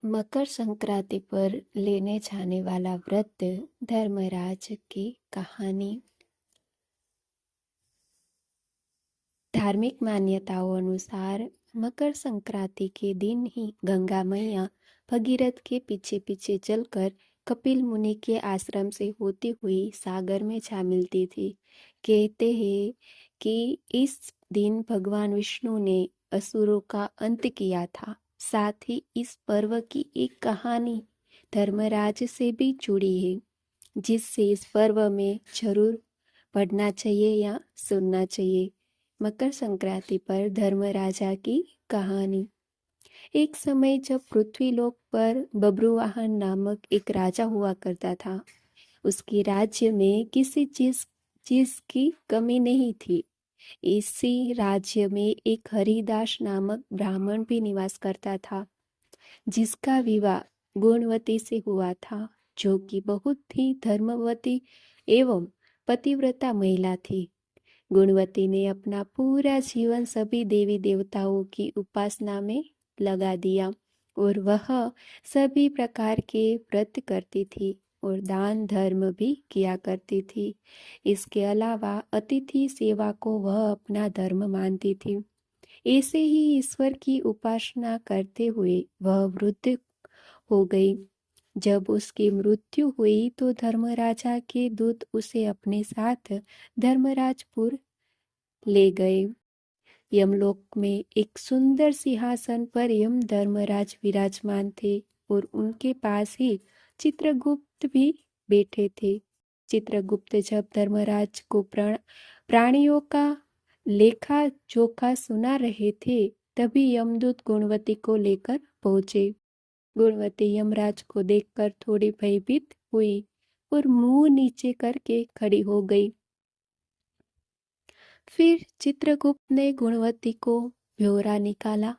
मकर संक्रांति पर लेने जाने वाला व्रत धर्मराज की कहानी। धार्मिक मान्यताओं अनुसार मकर संक्रांति के दिन ही गंगा मैया भगीरथ के पीछे पीछे चलकर कपिल मुनि के आश्रम से होती हुई सागर में जा मिलती थी। कहते हैं कि इस दिन भगवान विष्णु ने असुरों का अंत किया था। साथ ही इस पर्व की एक कहानी धर्मराज से भी जुड़ी है, जिससे इस पर्व में जरूर पढ़ना चाहिए या सुनना चाहिए। मकर संक्रांति पर धर्मराजा की कहानी। एक समय जब पृथ्वीलोक पर बब्रुवाहन नामक एक राजा हुआ करता था। उसके राज्य में किसी चीज की कमी नहीं थी। इसी राज्य में एक हरिदास नामक ब्राह्मण भी निवास करता था, जिसका विवाह गुणवती से हुआ था, जो कि बहुत ही धर्मवती एवं पतिव्रता महिला थी। गुणवती ने अपना पूरा जीवन सभी देवी देवताओं की उपासना में लगा दिया और वह सभी प्रकार के व्रत करती थी और दान धर्म भी किया करती थी। इसके अलावा अतिथि सेवा को वह अपना धर्म मानती थी। ऐसे ही ईश्वर की उपासना करते हुए वह वृद्ध हो गई। जब उसकी मृत्यु हुई तो धर्मराजा के दूत उसे अपने साथ धर्मराजपुर ले गए। यमलोक में एक सुंदर सिंहासन पर यम धर्मराज विराजमान थे और उनके पास ही चित्रगुप्त भी बैठे थे। चित्रगुप्त जब धर्मराज को प्राणियों का लेखा जोखा सुना रहे थे, तभी यमदूत गुणवती को लेकर पहुंचे। गुणवती यमराज को देखकर थोड़ी भयभीत हुई और मुंह नीचे करके खड़ी हो गई। फिर चित्रगुप्त ने गुणवती को ब्यौरा निकाला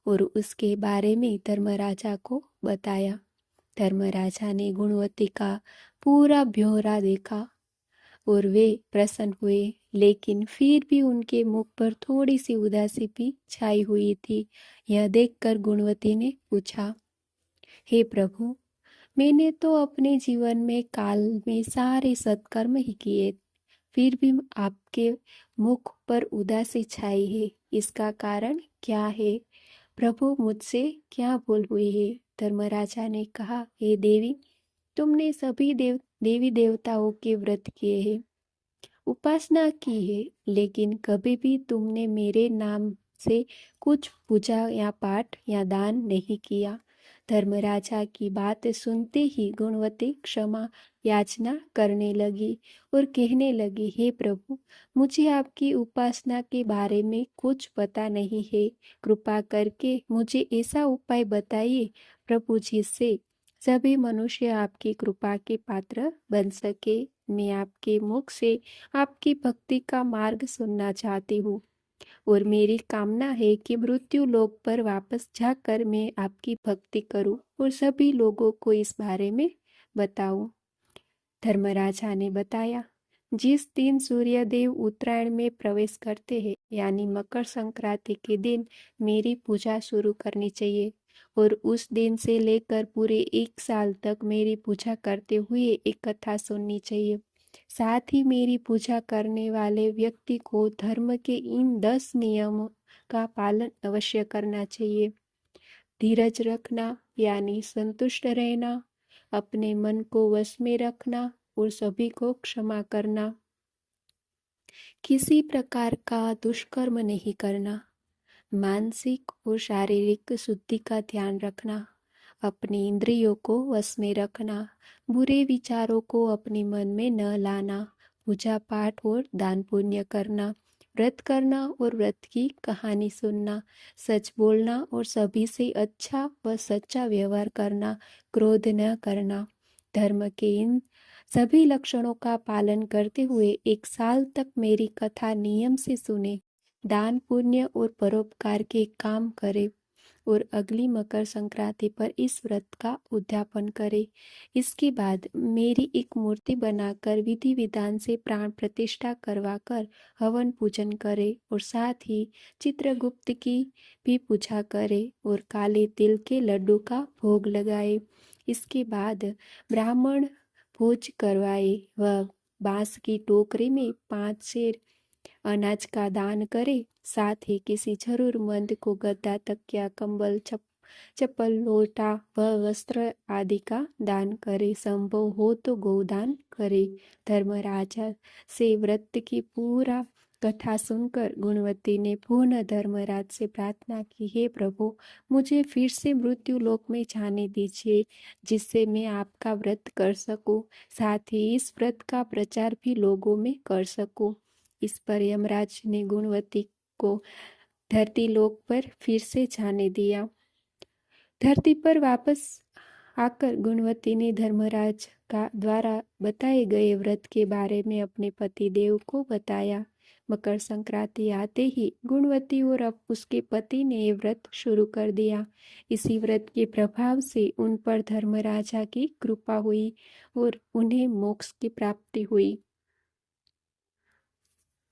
और उसके बारे में धर्मराजा को बताया। धर्मराजा ने गुणवती का पूरा ब्यौरा देखा और वे प्रसन्न हुए, लेकिन फिर भी उनके मुख पर थोड़ी सी उदासी भी छाई हुई थी। यह देखकर गुणवती ने पूछा, हे प्रभु, मैंने तो अपने जीवन में काल में सारे सत्कर्म ही किए, फिर भी आपके मुख पर उदासी छाई है। इसका कारण क्या है? प्रभु, मुझसे क्या भूल हुई है? धर्मराजा ने कहा, हे देवी, तुमने सभी देवी देवताओं के व्रत किए हैं, उपासना की है, लेकिन कभी भी तुमने मेरे नाम से कुछ पूजा या पाठ या दान नहीं किया। धर्मराजा की बात सुनते ही गुणवती क्षमा याचना करने लगी और कहने लगी, हे प्रभु, मुझे आपकी उपासना के बारे में कुछ पता नहीं है। कृपा करके मुझे ऐसा उपाय बताइए प्रभु, जिससे सभी मनुष्य आपकी कृपा के पात्र बन सके। मैं आपके मुख से आपकी भक्ति का मार्ग सुनना चाहती हूँ और मेरी कामना है कि मृत्यु लोक पर वापस जाकर मैं आपकी भक्ति करूं और सभी लोगों को इस बारे में बताऊं। धर्मराजा ने बताया, जिस दिन सूर्यदेव उत्तरायण में प्रवेश करते हैं, यानी मकर संक्रांति के दिन मेरी पूजा शुरू करनी चाहिए और उस दिन से लेकर पूरे 1 साल तक मेरी पूजा करते हुए एक कथा सुननी चाहिए। साथ ही मेरी पूजा करने वाले व्यक्ति को धर्म के इन 10 नियमों का पालन अवश्य करना चाहिए। धीरज रखना यानी संतुष्ट रहना, अपने मन को वश में रखना और सभी को क्षमा करना, किसी प्रकार का दुष्कर्म नहीं करना, मानसिक और शारीरिक शुद्धि का ध्यान रखना, अपनी इंद्रियों को वश में रखना, बुरे विचारों को अपने मन में न लाना, पूजा पाठ और दान पुण्य करना, व्रत करना और व्रत की कहानी सुनना, सच बोलना और सभी से अच्छा व सच्चा व्यवहार करना, क्रोध न करना। धर्म के इन सभी लक्षणों का पालन करते हुए 1 साल तक मेरी कथा नियम से सुने, दान पुण्य और परोपकार के काम करे और अगली मकर संक्रांति पर इस व्रत का उद्यापन करें। इसके बाद मेरी एक मूर्ति बनाकर विधि विधान से प्राण प्रतिष्ठा करवाकर हवन पूजन करे और साथ ही चित्रगुप्त की भी पूजा करे और काले तिल के लड्डू का भोग लगाए। इसके बाद ब्राह्मण भोज करवाए व बांस की टोकरी में 5 सेर अनाज का दान करे। साथ ही किसी जरूरतमंद को गद्दा, तकिया, कंबल, चप्पल, लोटा व वस्त्र आदि का दान करे। संभव हो तो गोदान करे। धर्मराजा से व्रत की पूरा कथा सुनकर गुणवती ने पुनः धर्मराज से प्रार्थना की, हे प्रभु, मुझे फिर से मृत्यु लोक में जाने दीजिए, जिससे मैं आपका व्रत कर सकूं, साथ ही इस व्रत का प्रचार भी लोगों में कर सकूं। इस पर यमराज ने गुणवती को धरती लोक पर फिर से जाने दिया। धरती पर वापस आकर गुणवती ने धर्मराज का द्वारा बताए गए व्रत के बारे में अपने पति देव को बताया। मकर संक्रांति आते ही गुणवती और अब उसके पति ने ये व्रत शुरू कर दिया। इसी व्रत के प्रभाव से उन पर धर्मराजा की कृपा हुई और उन्हें मोक्ष की प्राप्ति हुई।